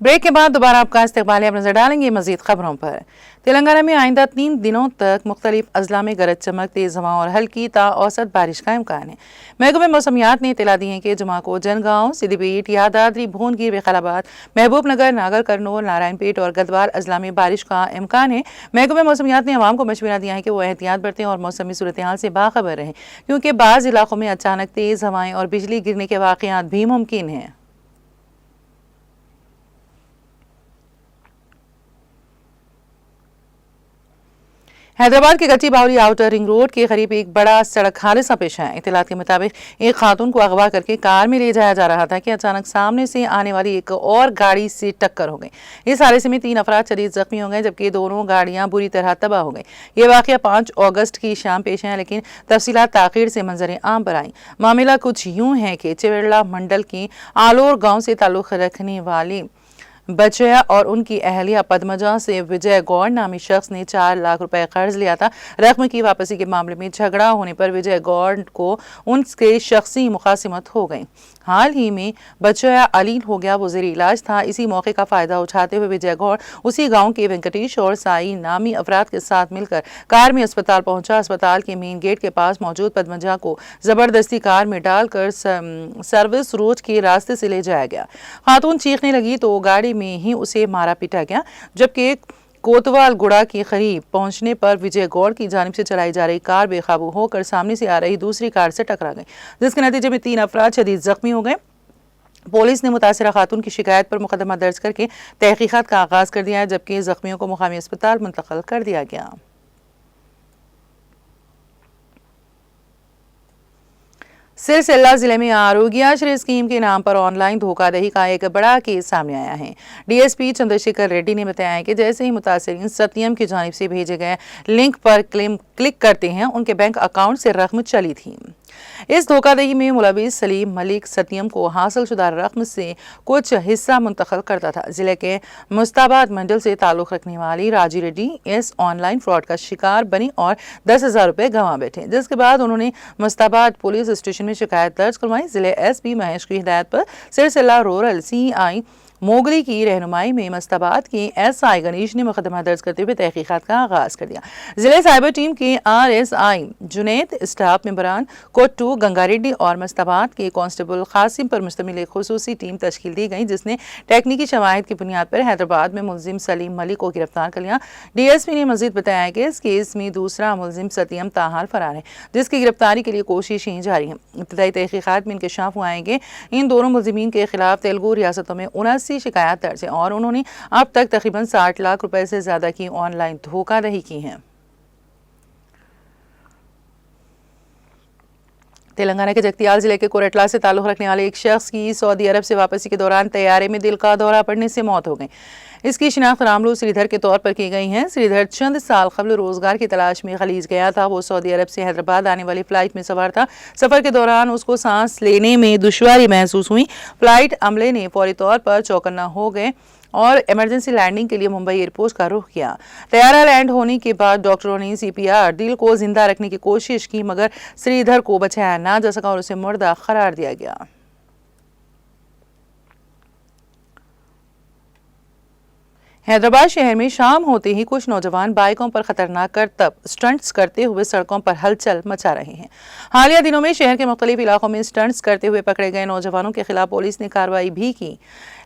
Break के बाद दोबारा आपका इस्तकबाल है। अब नजर डालेंगे मजीद खबरों पर। तेलंगाना में आइंदा 3 दिनों तक मुख्तलिफ अजला में गरज चमक, तेज हवाओं और हल्की ता औसत बारिश का इम्कान है। महकमे मौसमियात ने इतला दी है कि जुमा को जनगांव, सिद्दीपेट, यादाद्री, भुवनगिर, विकाराबाद, महबूब नगर, नागर कर्नूल, नारायणपेट और गदवार अजला में बारिश का इम्कान है। महकमे मौसमियात ने अवाम को मशवरा दिया है कि वो एहतियात बरतें और मौसमी सूरत हाल से बाखबर रहें, क्योंकि बाज़ इलाकों में अचानक तेज हवाएं और बिजली गिरने के वाक़यात भी मुमकिन हैं। हैदराबाद के गच्ची बावली आउटर रिंग रोड के करीब एक बड़ा सड़क हादसा पेश आया। इत्तलात के मुताबिक एक खातून को अगवा करके कार में ले जाया जा रहा था कि अचानक सामने से आने वाली एक और गाड़ी से टक्कर हो गई। इस हादसे में 3 अफराद शदीद जख्मी हो गए, जबकि दोनों गाड़ियां बुरी तरह तबाह हो गई। ये वाकया 5 अगस्त की शाम पेश है, लेकिन तफसीलात ताखीर से मंजर आम पर आई। मामला कुछ यूं है कि चिवेरला मंडल की आलोर गाँव से ताल्लुक रखने वाली बचया और उनकी अहलिया पद्मजा से विजय गौड़ नामी शख्स ने 4 लाख रुपए कर्ज लिया था। रकम की वापसी के मामले में झगड़ा होने पर विजय गौड़ को उनके शख्सी मुखासिमत हो गई। हाल ही में बचया अलीन हो गया, वो ज़ेरे इलाज था। इसी मौके का फ़ायदा उठाते हुए विजय गौड़ उसी गांव के वेंकटेश और साई नामी अफराद के साथ मिलकर कार में अस्पताल पहुंचा। अस्पताल के मेन गेट के पास मौजूद पद्मजा को ज़बरदस्ती कार में डालकर सर्विस रोड के रास्ते से ले जाया गया। खातून चीखने लगी तो गाड़ी में ही उसे मारा पीटा गया, जबकि कोतवाल गुड़ा के करीब पहुंचने पर विजय गौड़ की जानिब से चलाई जा रही कार बेकाबू होकर सामने से आ रही दूसरी कार से टकरा गई, जिसके नतीजे में 3 अफराद शदीद जख्मी हो गए। पुलिस ने मुतासिरा खातून की शिकायत पर मुकदमा दर्ज करके तहकीकात का आगाज कर दिया है, जबकि जख्मियों को मुकामी अस्पताल मुंतकिल कर दिया गया। सिलसिला जिले में आरोग्याश्री स्कीम के नाम पर ऑनलाइन धोखाधड़ी का एक बड़ा केस सामने आया है। डीएसपी चंद्रशेखर रेड्डी ने बताया कि जैसे ही मुतासिरीन सत्यम की जानिब से भेजे गए लिंक पर क्लिक करते हैं, उनके बैंक अकाउंट से रकम चली थी। इस धोखाधड़ी में मुलविस सलीम मलिक सत्यम को हासिल शुदा रकम से कुछ हिस्सा मुंतकिल करता था। जिले के मुस्ताबाद मंडल से ताल्लुक रखने वाली राजी रेड्डी इस ऑनलाइन फ्रॉड का शिकार बनी और 10,000 रुपए गंवा बैठे, जिसके बाद उन्होंने मुस्ताबाद पुलिस स्टेशन में शिकायत दर्ज करवाई। जिले एसपी महेश की हिदायत पर सिलसिला रूरल सीआई मोगली की रहनुमाई में मुस्ताबाद के एसआई गणेश ने मुकदमा दर्ज करते हुए तहकीकात का आगाज कर दिया। जिले साइबर टीम के आरएसआई जुनैद, स्टाफ मेंबरान कोट्टू, गंगारेड्डी और मुस्ताबाद के कांस्टेबल कासिम पर मुश्तमिल एक खुसूसी टीम तश्कील दी गई, जिसने टेक्निकी शवाहिद की बुनियाद पर हैदराबाद में मुलजिम सलीम मलिक को गिरफ्तार कर लिया। डीएसपी ने मजीद बताया कि इस केस में दूसरा मुलजिम सत्यम ताहाल फरार है, जिसकी गिरफ्तारी के लिए कोशिशें जारी हैं। इब्तदाई तहकीकात में इंकशाफ हुआ है कि इन दोनों मुलजिमीन के खिलाफ तेलुगु रियासतों में 79 शिकायत दर्ज है और उन्होंने अब तक तकरीबन 60 लाख रुपए से ज्यादा की ऑनलाइन धोखाधड़ी की है। तेलंगाना के जगतियाल जिले के कोरटला से ताल्लुक रखने वाले एक शख्स की सऊदी अरब से वापसी के दौरान तैयारे में दिल का दौरा पड़ने से मौत हो गई। इसकी शिनाख्त रामलू श्रीधर के तौर पर की गई है। श्रीधर चंद साल कबल रोजगार की तलाश में खलीज गया था। वो सऊदी अरब से हैदराबाद आने वाली फ्लाइट में सवार था। सफर के दौरान उसको सांस लेने में दुश्वारी महसूस हुई। फ्लाइट अमले ने फौरी तौर पर चौकन्ना हो गए और इमरजेंसी लैंडिंग के लिए मुंबई एयरपोर्ट का रुख किया। तैयारा लैंड होने के बाद डॉक्टरों ने सीपीआर दिल को जिंदा रखने की कोशिश की, मगर श्रीधर को बचाया ना जा सका और उसे मुर्दा करार दिया गया। हैदराबाद शहर में शाम होते ही कुछ नौजवान बाइकों पर खतरनाक करतब स्टंट्स करते हुए सड़कों पर हलचल मचा रहे हैं। हालिया दिनों में शहर के मुख्तलिफ इलाकों में स्टंट्स करते हुए पकड़े गए नौजवानों के खिलाफ पुलिस ने कार्रवाई भी की,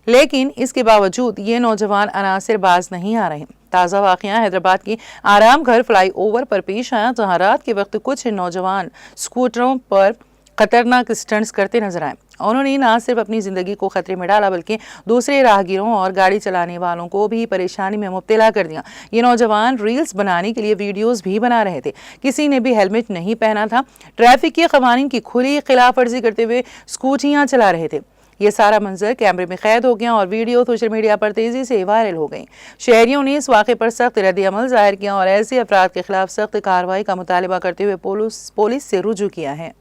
लेकिन इसके बावजूद ये नौजवान अनासिर बाज नहीं आ रहे। ताज़ा वाक़या हैदराबाद के आराम घर फ्लाई ओवर पर पेश आया, जहाँ रात के वक्त कुछ नौजवान स्कूटरों पर खतरनाक स्टंट्स करते नजर आए। उन्होंने न सिर्फ अपनी जिंदगी को खतरे में डाला, बल्कि दूसरे राहगीरों और गाड़ी चलाने वालों को भी परेशानी में मुब्तला कर दिया। ये नौजवान रील्स बनाने के लिए वीडियोस भी बना रहे थे। किसी ने भी हेलमेट नहीं पहना था। ट्रैफिक के कवानीन की खुली खिलाफ वर्जी करते हुए स्कूटियां चला रहे थे। ये सारा मंजर कैमरे में कैद हो गया और वीडियो सोशल मीडिया पर तेजी से वायरल हो गई। शहरियों ने इस वाक़े पर सख्त रद्द-ए-अमल जाहिर किया और ऐसे अफराद के खिलाफ सख्त कार्रवाई का मुतालबा करते हुए पुलिस से रुजू किया है।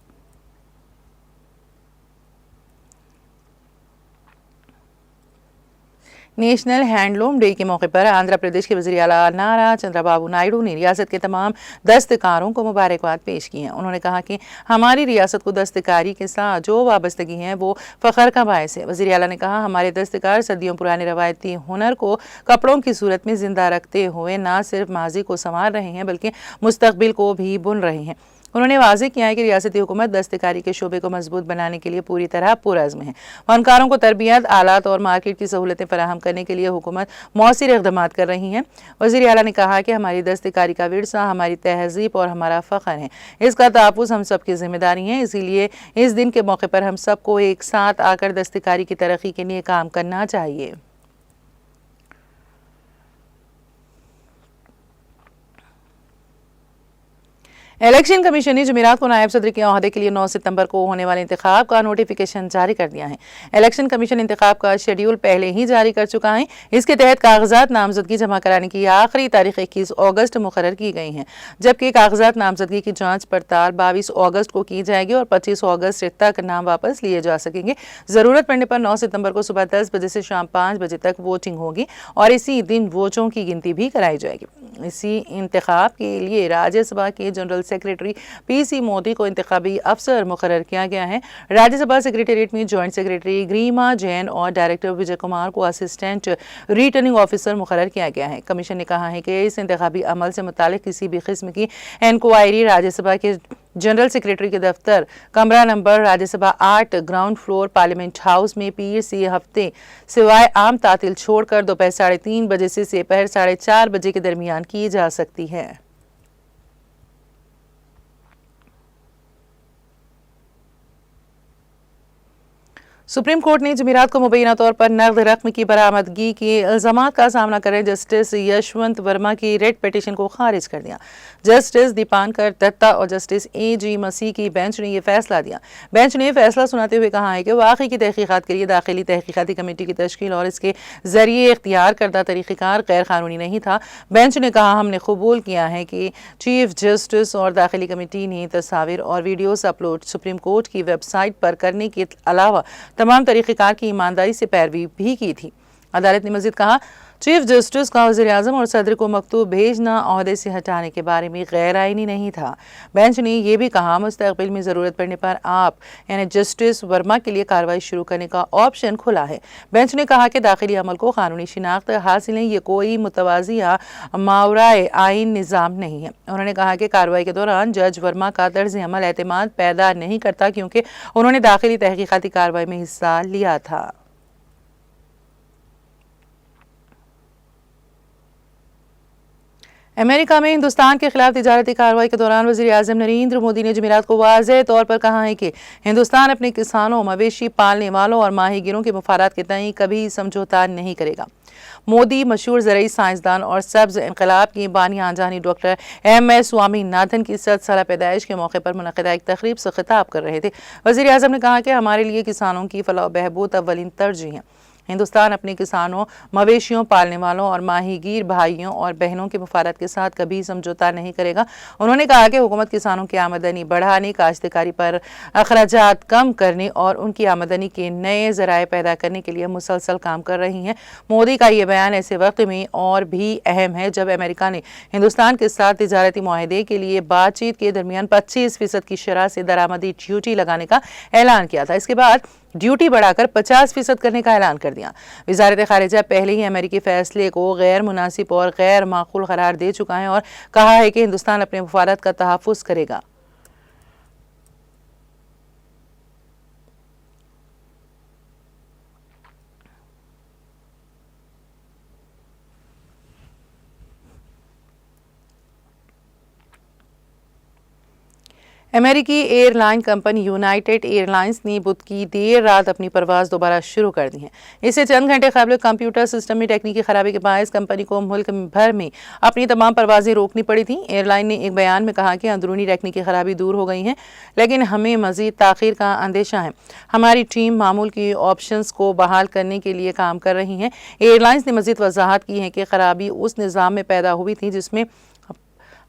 नेशनल हैंडलूम डे के मौके पर आंध्र प्रदेश के वज़ीर आला नारा चंद्रबाबू नायडू ने रियासत के तमाम दस्तकारों को मुबारकबाद पेश की है। उन्होंने कहा कि हमारी रियासत को दस्तकारी के साथ जो वाबस्तगी है वो फ़ख्र का बायस है। वज़ीर आला ने कहा, हमारे दस्तकार सदियों पुराने रवायती हुनर को कपड़ों की सूरत में जिंदा रखते हुए न सिर्फ माजी को संवार रहे हैं बल्कि मुस्तकबिल को भी बुन रहे हैं। उन्होंने वाज़ेह किया है कि रियासती हुकूमत दस्तकारी के शोबे को मजबूत बनाने के लिए पूरी तरह पुरअज़्म है। फनकारों को तरबियत, आलात और मार्केट की सहूलतें फराहम करने के लिए हुकूमत मौसिर इक़दामात कर रही है। वज़ीर आला ने कहा कि हमारी दस्तकारी का विरसा हमारी तहज़ीब और हमारा फ़ख्र है। इसका तहफ़्फ़ुज़ हम सब की जिम्मेदारी है। इसीलिए इस दिन के मौके पर हम सबको एक साथ आकर दस्तकारी की तरक्की के लिए काम करना चाहिए। इलेक्शन कमीशन ने जुमेरात को नायब सदर के ओहदे के लिए 9 सितंबर को होने वाले इंतखाब का नोटिफिकेशन जारी कर दिया है। इलेक्शन कमीशन इंतखाब का शेड्यूल पहले ही जारी कर चुका है। इसके तहत कागजात नामजदगी जमा कराने की आखिरी तारीख 21 अगस्त मुकर्रर की गई है, जबकि कागजात नामजदगी की जांच पड़ताल 22 अगस्त को की जाएगी और 25 अगस्त तक नाम वापस लिए जा सकेंगे। जरूरत पड़ने पर 9 सितंबर को सुबह 10 बजे से शाम 5 बजे तक वोटिंग होगी और इसी दिन वोटों की गिनती भी कराई जाएगी। इसी इंतखाब के लिए राज्यसभा के जनरल सेक्रेटरी पीसी मोदी को इंतखाबी अफसर मुकर्रर किया गया है। राज्यसभा सेक्रेटेरिएट में जॉइंट सेक्रेटरी ग्रीमा जैन और डायरेक्टर विजय कुमार को असिस्टेंट रिटर्निंग ऑफिसर मुकर्रर किया गया है। कमीशन ने कहा है कि इस इंतखाबी अमल से मुतालिक किसी भी किस्म की इंक्वायरी राज्यसभा के जनरल सेक्रेटरी के दफ्तर कमरा number Rajya Sabha 8 ground floor parliament house में पीर से हफ्ते सिवाय आम तातील छोड़कर दोपहर 3:30 बजे से दोपहर 4:30 बजे के दरमियान की जा सकती है। सुप्रीम कोर्ट ने जुमेरात को मुबैना तौर पर नकद रकम की बरामदगी के इल्जामात का सामना कर रहे जस्टिस यशवंत वर्मा की रेट पिटीशन को खारिज कर दिया। जस्टिस दीपांकर दत्ता और जस्टिस A.G. मसीह की बेंच ने यह फैसला दिया। बेंच ने फैसला सुनाते हुए कहा है कि वाकई की तहकीकात के लिए दाखिली तहकीकाती कमेटी की तश्कील और इसके जरिए इख्तियार करदा तरीक़ेकार गैर कानूनी नहीं था। बेंच ने कहा, हमने कबूल किया है कि चीफ जस्टिस और दाखिली कमेटी ने तस्वीर और वीडियोस अपलोड सुप्रीम कोर्ट की वेबसाइट पर करने के अलावा तमाम तरीक़ेकार की ईमानदारी से पैरवी भी की थी। अदालत ने मज़ीद कहा, चीफ जस्टिस का वज़ीर आज़म और सदर को मकतूब भेजना ओहदे से हटाने के बारे में गैर आइनी नहीं था। बेंच ने यह भी कहा, मुस्तक़बिल में ज़रूरत पड़ने पर आप यानी जस्टिस वर्मा के लिए कार्रवाई शुरू करने का ऑप्शन खुला है। बेंच ने कहा कि दाखिली अमल को कानूनी शिनाख्त हासिल है, ये कोई मुतवाज़ी या मावराए आइन निज़ाम नहीं है। उन्होंने कहा कि कार्रवाई के दौरान जज वर्मा का तर्ज अमल एतमाद पैदा नहीं करता क्योंकि उन्होंने दाखिली तहकीकाती कार्रवाई में हिस्सा लिया था। अमेरिका में हिंदुस्तान के खिलाफ तिजारती कार्रवाई के दौरान वज़ीर आज़म नरेंद्र मोदी ने जुमेरात को वाज़ेह तौर पर कहा है कि हिंदुस्तान अपने किसानों, मवेशी पालने वालों और माहीगीरों के मफादात के तय कभी समझौता नहीं करेगा। मोदी मशहूर ज़रई साइंसदान और सब्ज़ इनकलाब की बानी आंजानी डॉक्टर M.S. स्वामीनाथन की 100 साला पैदाइश के मौके पर मुनक़िदा एक तकरीब से खिताब कर रहे थे। वज़ीर आज़म ने कहा कि हमारे लिए किसानों की फलाह व बहबूद अव्वलीन तरजीह है। हिंदुस्तान अपने किसानों, मवेशियों पालने वालों और माहीगीर भाइयों और बहनों के मुफादात के साथ कभी समझौता नहीं करेगा। उन्होंने कहा कि हुकूमत किसानों की आमदनी बढ़ाने, काश्तकारी पर अखराजात कम करने और उनकी आमदनी के नए ज़राए पैदा करने के लिए मुसलसल काम कर रही है। मोदी का ये बयान ऐसे वक्त में और भी अहम है जब अमेरिका ने हिंदुस्तान के साथ तिजारती मुआहदे के लिए बातचीत के दरमियान 25% की शरह से दरामदी ड्यूटी लगाने का ऐलान किया था। इसके बाद ड्यूटी बढ़ाकर 50% करने का ऐलान कर दिया। वज़ारत ख़ारिजा पहले ही अमेरिकी फैसले को गैर मुनासिब और गैर माकूल करार दे चुका है और कहा है कि हिंदुस्तान अपने मुफादात का तहफ़्फ़ुज़ करेगा। अमेरिकी एयरलाइन कंपनी यूनाइटेड एयरलाइंस ने बुध की देर रात अपनी परवाज दोबारा शुरू कर दी है। इससे चंद घंटे कबल कंप्यूटर सिस्टम में तकनीकी खराबी के बायस कंपनी को मुल्क भर में अपनी तमाम परवाजें रोकनी पड़ी थी। एयरलाइन ने एक बयान में कहा कि अंदरूनी तकनीकी खराबी दूर हो गई है, लेकिन हमें मजीद ताखीर का अंदेशा है। हमारी टीम मामूल की ऑप्शंस को बहाल करने के लिए काम कर रही है। एयरलाइंस ने मजीद वजाहत की है कि खराबी उस निज़ाम में पैदा हुई थी जिसमें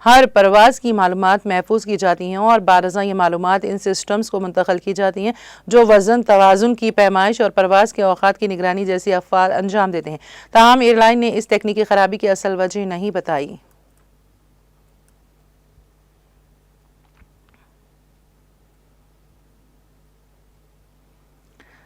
हर परवाज की मालूमात महफूज की जाती हैं और बारज़ा ये मालूमात इन सिस्टम्स को मुंतकिल की जाती हैं जो वज़न तवाज़ुन की पैमाइश और परवाज के औकात की निगरानी जैसी अफ़आल अंजाम देते हैं। ताहम एयरलाइन ने इस तकनीकी खराबी की असल वजह नहीं बताई।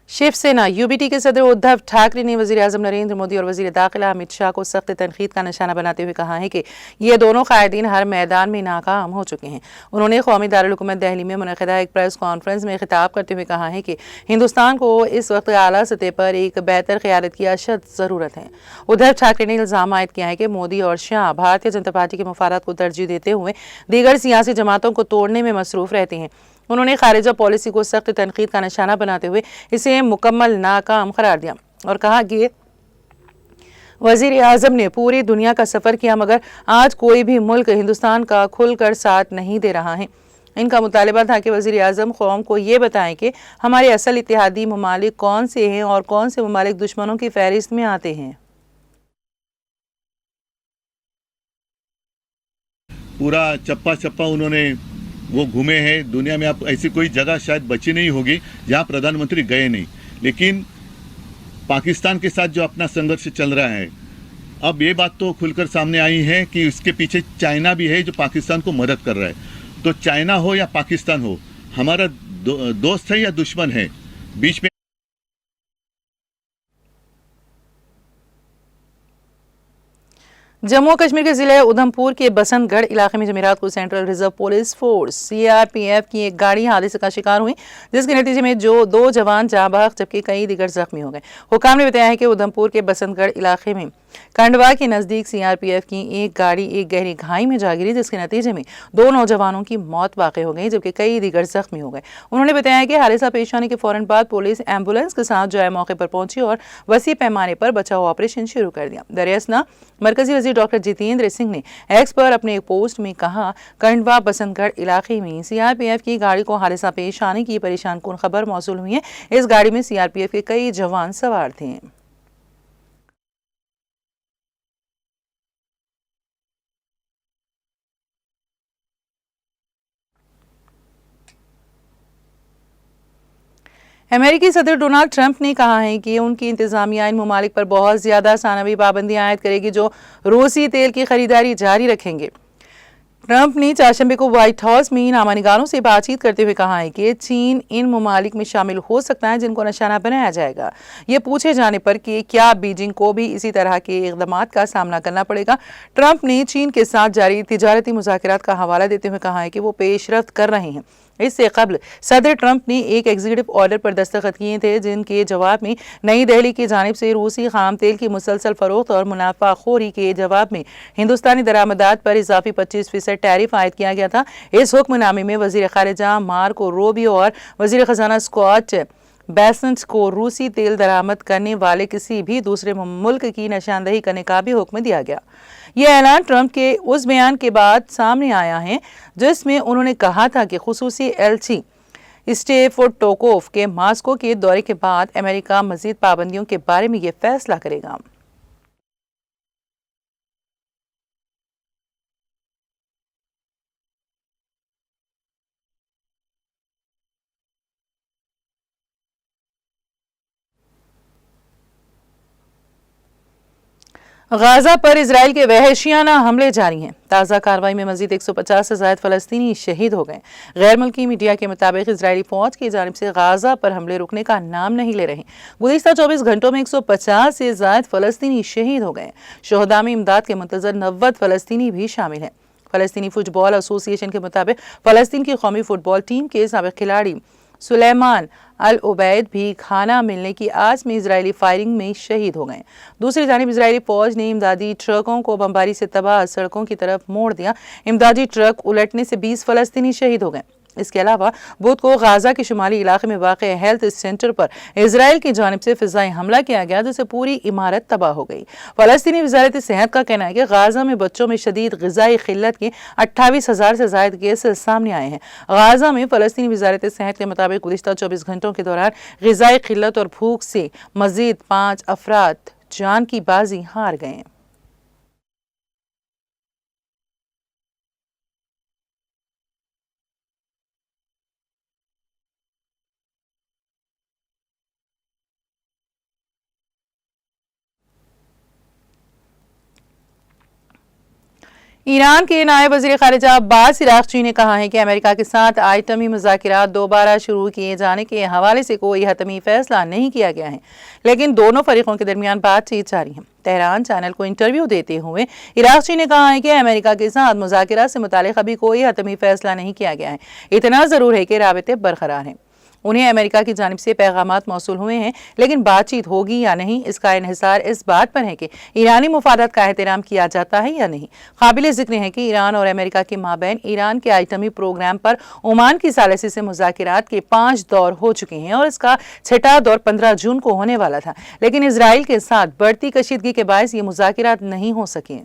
शिवसेना यूबीटी के सदर उद्धव ठाकरे ने वज़ीर आज़म नरेंद्र मोदी और वज़ीर दाखिला अमित शाह को सख्त तनकीद का निशाना बनाते हुए कहा है कि ये दोनों कायदीन हर मैदान में नाकाम हो चुके हैं। उन्होंने कौमी दारुल-हुकूमत दिल्ली में मुनक़िदा एक प्रेस कॉन्फ्रेंस में खिताब करते हुए कहा है कि हिंदुस्तान को इस वक्त आला सतह पर एक बेहतर क़यादत की अशद ज़रूरत है। उद्धव ठाकरे ने इल्ज़ाम आयद किया है कि मोदी और शाह भारतीय जनता पार्टी के मफादात को तरजीह देते हुए दीगर सियासी जमातों को तोड़ने में मसरूफ़ रहते हैं। उन्होंने खारिजा पॉलिसी को सख्त तनकीद का निशाना बनाते हुए इसे मुकम्मल नाकाम करार दिया और कहा कि वज़ीर आज़म ने पूरी दुनिया का सफ़र किया मगर आज कोई भी मुल्क हिंदुस्तान का खुलकर साथ नहीं दे रहा है। इनका मुतालबा था कि वज़ीर आज़म कौम को ये बताएं कि हमारे असल इत्तेहादी ममालिक कौन से हैं और कौन से ममालिक दुश्मनों की फहरिस्त में आते हैं। पूरा चप्पा चप्पा उन्होंने वो घूमे हैं। दुनिया में आप ऐसी कोई जगह शायद बची नहीं होगी जहां प्रधानमंत्री गए नहीं। लेकिन पाकिस्तान के साथ जो अपना संघर्ष चल रहा है, अब ये बात तो खुलकर सामने आई है कि इसके पीछे चाइना भी है जो पाकिस्तान को मदद कर रहा है। तो चाइना हो या पाकिस्तान हो, हमारा दोस्त है या दुश्मन है, बीच में जम्मू कश्मीर के ज़िले उधमपुर के बसंतगढ़ इलाके में जमेरात को central reserve police force CRPF की एक गाड़ी हादसे का शिकार हुई, जिसके नतीजे में जो 2 जवान जाँ बहक जबकि कई दिगर जख्मी हो गए। हुकाम ने बताया है कि उधमपुर के बसंतगढ़ इलाके में कंडवा के नज़दीक सीआरपीएफ की एक गाड़ी एक गहरी खाई में जा गिरी, जिसके नतीजे में 2 नौजवानों की मौत वाक़ हो गई जबकि कई दिगर जख्मी हो गए। उन्होंने बताया कि हादसा पेश आने के फौरन बाद पुलिस एम्बुलेंस के साथ जाए मौके पर पहुंची और वसी पैमाने पर बचाव ऑपरेशन शुरू कर दिया। दरियासना मरकजी वज़ीर डॉक्टर जितेंद्र सिंह ने एक्स पर अपने एक पोस्ट में कहा, कंडवा बसंतगढ़ इलाके में सीआरपीएफ की गाड़ी को हादसा पेश आने की परेशान कुन खबर मौसूल हुई है। इस गाड़ी में सीआरपीएफ के कई जवान सवार थे। अमेरिकी सदर डोनाल्ड ट्रंप ने कहा है कि उनकी इंतजामिया इन ममालिक पर बहुत ज़्यादा सानवी पाबंदियां आयद करेगी जो रूसी तेल की खरीदारी जारी रखेंगे। ट्रंप ने चारशंबे को व्हाइट हाउस में नामानिगारों से बातचीत करते हुए कहा है कि चीन इन ममालिक में शामिल हो सकता है जिनको निशाना बनाया जाएगा। ये पूछे जाने पर कि क्या बीजिंग को भी इसी तरह के इक़दामात का सामना करना पड़ेगा, ट्रंप ने चीन के साथ जारी तिजारती मुज़ाकरात का हवाला देते हुए कहा है कि वो पेशरफ्त कर रहे हैं। इससे कबल सदर ट्रंप ने एक एग्जीक्यूटिव ऑर्डर पर दस्तखत किए थे जिनके जवाब में नई दिल्ली की जानिब से रूसी खाम तेल की मुसलसल फरोख्त और मुनाफाखोरी के जवाब में हिंदुस्तानी दरामदात पर इजाफी 25% टैरिफ आयद किया गया था। इस हुक्मनामे में वज़ीर ख़ारिजा मार्को रूबियो और वज़ीर ख़जाना स्कॉट बेसेंट को रूसी तेल दरामद करने वाले किसी भी दूसरे मुल्क की निशानदही करने का भी हुक्म दिया गया। यह ऐलान ट्रंप के उस बयान के बाद सामने आया है जिसमें उन्होंने कहा था कि खुसूसी एलची स्टेफोर्ड टोकोफ के मास्को के दौरे के बाद अमेरिका मजीद पाबंदियों के बारे में यह फैसला करेगा। गाजा पर इजराइल के वहशियाना हमले जारी हैं। ताज़ा कार्रवाई में मजीद 150 से ज़ायद फ़लस्तीनी शहीद हो गए। गैर मुल्की मीडिया के मुताबिक इजरायली फ़ौज की जानिब से गाजा पर हमले रुकने का नाम नहीं ले रहे। गुज़िश्ता 24 घंटों में 150 से ज़ायद फ़लस्तीनी शहीद हो गए। शोहदा में इमदाद के मुंतज़र 90 फ़लस्तीनी भी शामिल हैं। फ़लस्तीनी फुटबॉल एसोसिएशन के मुताबिक फ़लस्तीन की कौमी फुटबॉल टीम के साबिक़ खिलाड़ी सुलेमान अल उबैद भी खाना मिलने की आस में इजरायली फायरिंग में शहीद हो गए। दूसरी जानिब इजरायली फौज ने इमदादी ट्रकों को बमबारी से तबाह सड़कों की तरफ मोड़ दिया। इमदादी ट्रक उलटने से 20 फ़लस्तीनी शहीद हो गए। इसके अलावा बुध को गाजा के शुमाली इलाके में वाक़ हेल्थ सेंटर पर इजराइल की जानिब से फिजाई हमला किया गया, जिससे पूरी इमारत तबाह हो गई। फ़लस्तीनी वज़ारत सेहत का कहना है कि गाजा में बच्चों में शदीद ग़िज़ाई क़िल्लत के 28,000 से ज़ायद केसेस सामने आए हैं। गाजा में फ़लस्तीनी वज़ारत सेहत के मुताबिक गुज़िश्ता 24 घंटों के दौरान ग़िज़ाई क़िल्लत और भूख से मज़ीद 5 अफराद जान की बाजी हार गए। ईरान के नायब वज़ीर ख़ारिजा अब्बास इराक़ची ने कहा है कि अमेरिका के साथ आइटमी मुज़ाकिरात दोबारा शुरू किए जाने के हवाले से कोई हतमी फ़ैसला नहीं किया गया है, लेकिन दोनों फरीकों के दरमियान बातचीत जारी है। तेहरान चैनल को इंटरव्यू देते हुए इराक़ची ने कहा है कि अमेरिका के साथ मुज़ाकिरात से मुताल्लिक़ अभी कोई हतमी फ़ैसला नहीं किया गया है। इतना ज़रूर है कि राबिते बरकरार हैं। उन्हें अमेरिका की जानिब से पैगामात मौसूल हुए हैं, लेकिन बातचीत होगी या नहीं इसका इन्हिसार इस बात पर है कि ईरानी मुफादात का एहतराम किया जाता है या नहीं। काबिल ज़िक्र है कि ईरान और अमेरिका के माबैन ईरान के आइटमी प्रोग्राम पर ओमान की सालिसी से मुज़ाकिरात के 5 दौर हो चुके हैं और इसका 6ठा दौर 15 जून को होने वाला था, लेकिन इसराइल के साथ बढ़ती कशीदगी के बायस ये मुज़ाकिरात नहीं हो सके।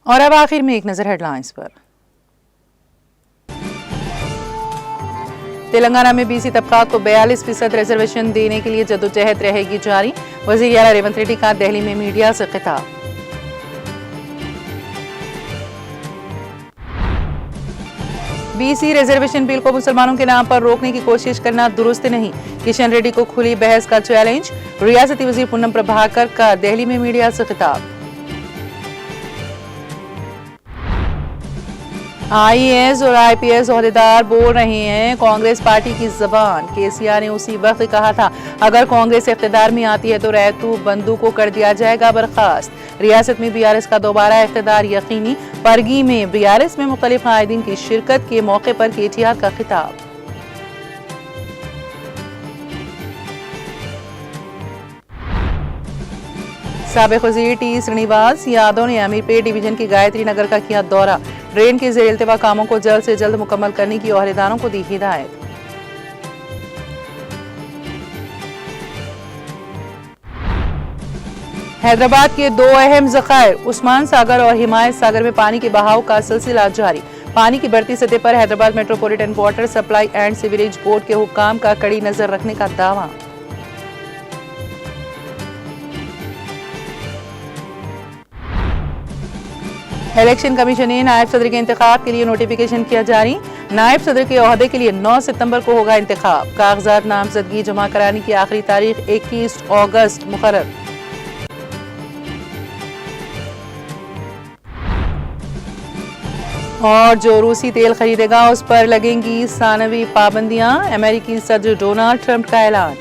और अब आखिर में एक नजर हेडलाइंस पर। तेलंगाना में बीसी तबकात को 42% रिजर्वेशन देने के लिए जदोजहद रहेगी जारी। वज़ीर आला रेवंत रेड्डी का दिल्ली में मीडिया से खिताब। बीसी रिजर्वेशन बिल को मुसलमानों के नाम पर रोकने की कोशिश करना दुरुस्त नहीं, किशन रेड्डी को खुली बहस का चैलेंज। रियासती वजीर पूनम प्रभाकर का दिल्ली में मीडिया से खिताब। आईएएस और आईपीएस ओहदेदार बोल रहे हैं कांग्रेस पार्टी की जबान। केसीआर ने उसी वक्त कहा था अगर कांग्रेस इख्तिदार में आती है तो रहतू बंदू को कर दिया जाएगा बर्खास्त। रियासत में बीआरएस का दोबारा इख्तिदार यकीनी। परगी में बीआरएस में मुख्तलिफ कायदीन की शिरकत के मौके पर केटीआर का खिताब। साबिक वज़ीर टी श्रीनिवास यादव ने अमीरपेट डिवीजन की गायत्री नगर का किया दौरा। ड्रेन के ज़ेर इल्तिवा कामों को जल्द से जल्द मुकम्मल करने की ओहदेदारों को दी हिदायत। हैदराबाद के 2 अहम ज़खायर उस्मान सागर और हिमायत सागर में पानी के बहाव का सिलसिला जारी। पानी की बढ़ती सतह पर Hyderabad metropolitan water supply and sewerage board के हुक्काम का कड़ी नजर रखने का दावा। इलेक्शन कमीशन ने नायब सदर के इंतखाब के लिए नोटिफिकेशन किया जारी। नायब सदर के ओहदे के लिए 9 सितंबर को होगा इंतखाब। कागजात नामजदगी जमा कराने की आखिरी तारीख 21 अगस्त मुकर्रर। और जो रूसी तेल खरीदेगा उस पर लगेंगी सानवी पाबंदियां। अमेरिकी सदर डोनाल्ड ट्रंप का ऐलान।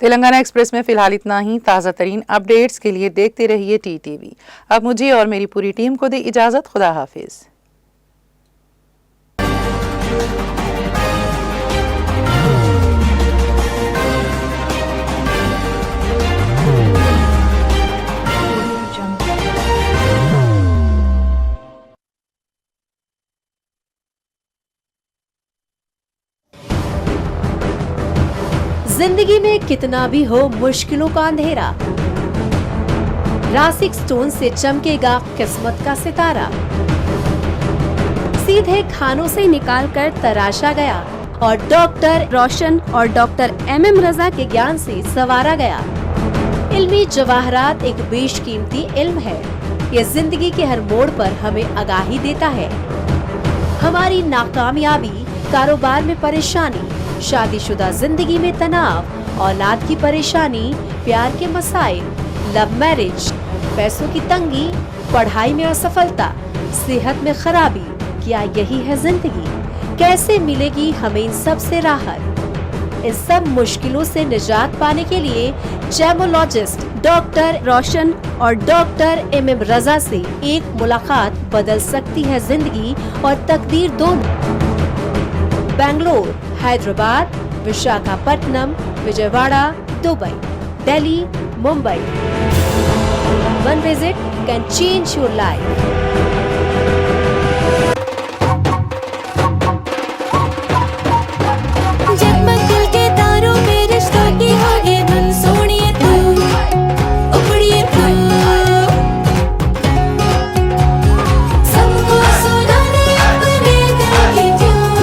तेलंगाना एक्सप्रेस में फिलहाल इतना ही। ताज़ा तरीन अपडेट्स के लिए देखते रहिए टीटीवी। अब मुझे और मेरी पूरी टीम को दे इजाज़त। खुदा हाफिज। जिंदगी में कितना भी हो मुश्किलों का अंधेरा, रासिक स्टोन से चमकेगा किस्मत का सितारा। सीधे खानों से निकालकर तराशा गया और डॉक्टर रोशन और डॉक्टर MM रजा के ज्ञान से संवारा गया। इल्मी जवाहरात एक बेशकीमती इल्म है। ये जिंदगी के हर मोड़ पर हमें आगाही देता है। हमारी नाकामयाबी, कारोबार में परेशानी, शादीशुदा जिंदगी में तनाव, औलाद की परेशानी, प्यार के मसाइल, लव मैरिज, पैसों की तंगी, पढ़ाई में असफलता, सेहत में खराबी, क्या यही है जिंदगी? कैसे मिलेगी हमें इन सब से राहत? इन सब मुश्किलों से निजात पाने के लिए जेमोलॉजिस्ट डॉक्टर रोशन और डॉक्टर MM रजा से एक मुलाकात बदल सकती है जिंदगी और तकदीर दोनों। Bangalore, Hyderabad, Visakhapatnam, Vijayawada, Dubai, Delhi, Mumbai. One visit can change your life. जगमग दिल के तारों में रिश्तों की होगी धुन, सोनिए तू, उमड़िए तू, सबको सुना दे अपने दिल की ट्यून,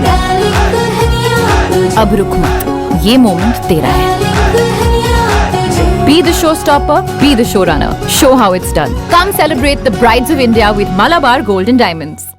डार्लिंग दुल्हनिया तुझे, अब रुक मत, ये मोमेंट तेरा है। डार्लिंग दुल्हनिया तुझे। Be the showstopper, be the showrunner. Show how it's done. Come celebrate the brides of India with Malabar Gold and Diamonds.